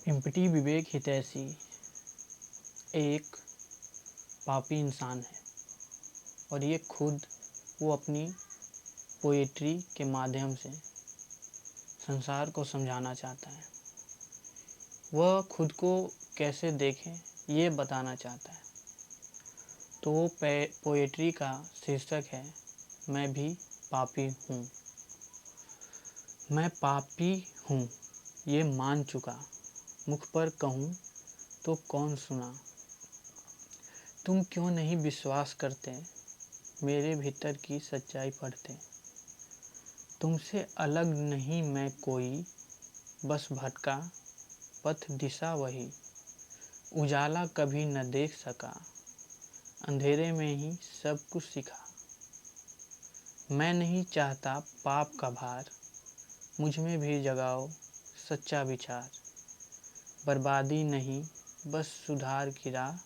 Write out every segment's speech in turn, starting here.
Empty विवेक हितैषी एक पापी इंसान है और ये खुद वो अपनी पोएट्री के माध्यम से संसार को समझाना चाहता है। वह खुद को कैसे देखे ये बताना चाहता है। तो वो पोएट्री का शीर्षक है मैं भी पापी हूँ। मैं पापी हूँ ये मान चुका, मुख पर कहूँ तो कौन सुना। तुम क्यों नहीं विश्वास करते मेरे भीतर की सच्चाई पढ़ते। तुमसे अलग नहीं मैं कोई, बस भटका पथ दिशा वही। उजाला कभी न देख सका, अंधेरे में ही सब कुछ सीखा। मैं नहीं चाहता पाप का भार, मुझ में भी जगाओ सच्चा विचार। बर्बादी नहीं बस सुधार की राह,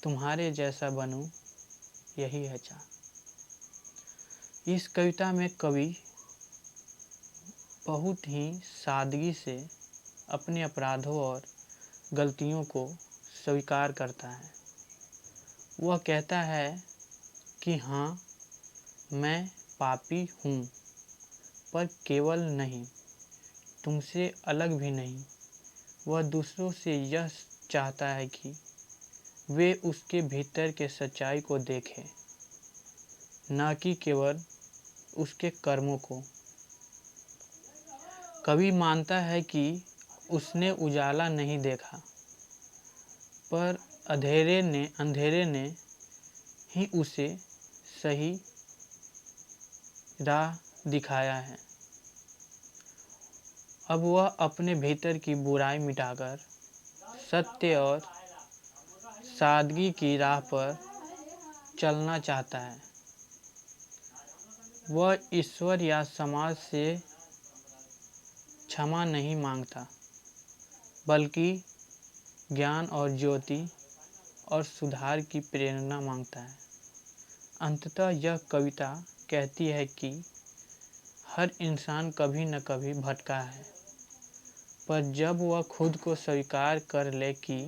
तुम्हारे जैसा बनूं यही है चाह। इस कविता में कवि बहुत ही सादगी से अपने अपराधों और गलतियों को स्वीकार करता है। वह कहता है कि हाँ मैं पापी हूँ, पर केवल नहीं, तुमसे अलग भी नहीं। वह दूसरों से यह चाहता है कि वे उसके भीतर के सच्चाई को देखें, न कि केवल उसके कर्मों को। कवि मानता है कि उसने उजाला नहीं देखा, पर अंधेरे ने ही उसे सही राह दिखाया है। अब वह अपने भीतर की बुराई मिटाकर सत्य और सादगी की राह पर चलना चाहता है। वह ईश्वर या समाज से क्षमा नहीं मांगता, बल्कि ज्ञान और ज्योति और सुधार की प्रेरणा मांगता है। अंततः यह कविता कहती है कि हर इंसान कभी न कभी भटका है, पर जब वह खुद को स्वीकार कर ले कि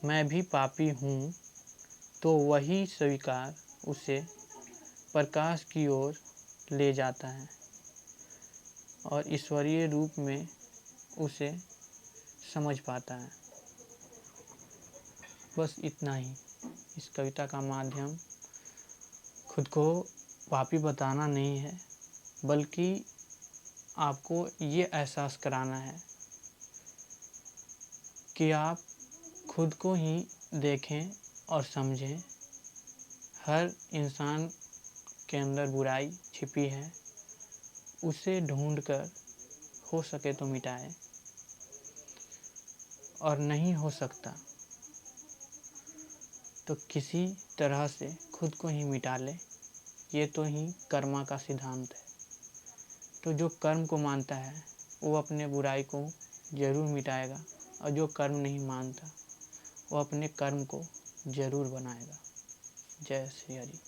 मैं भी पापी हूँ, तो वही स्वीकार उसे प्रकाश की ओर ले जाता है और ईश्वरीय रूप में उसे समझ पाता है। बस इतना ही। इस कविता का माध्यम खुद को पापी बताना नहीं है, बल्कि आपको ये एहसास कराना है कि आप खुद को ही देखें और समझें। हर इंसान के अंदर बुराई छिपी है, उसे ढूंढकर हो सके तो मिटाए, और नहीं हो सकता तो किसी तरह से खुद को ही मिटा ले। ये तो ही कर्मा का सिद्धांत है। तो जो कर्म को मानता है वो अपने बुराई को जरूर मिटाएगा, और जो कर्म नहीं मानता वो अपने कर्म को जरूर बनाएगा। जय श्री हरि।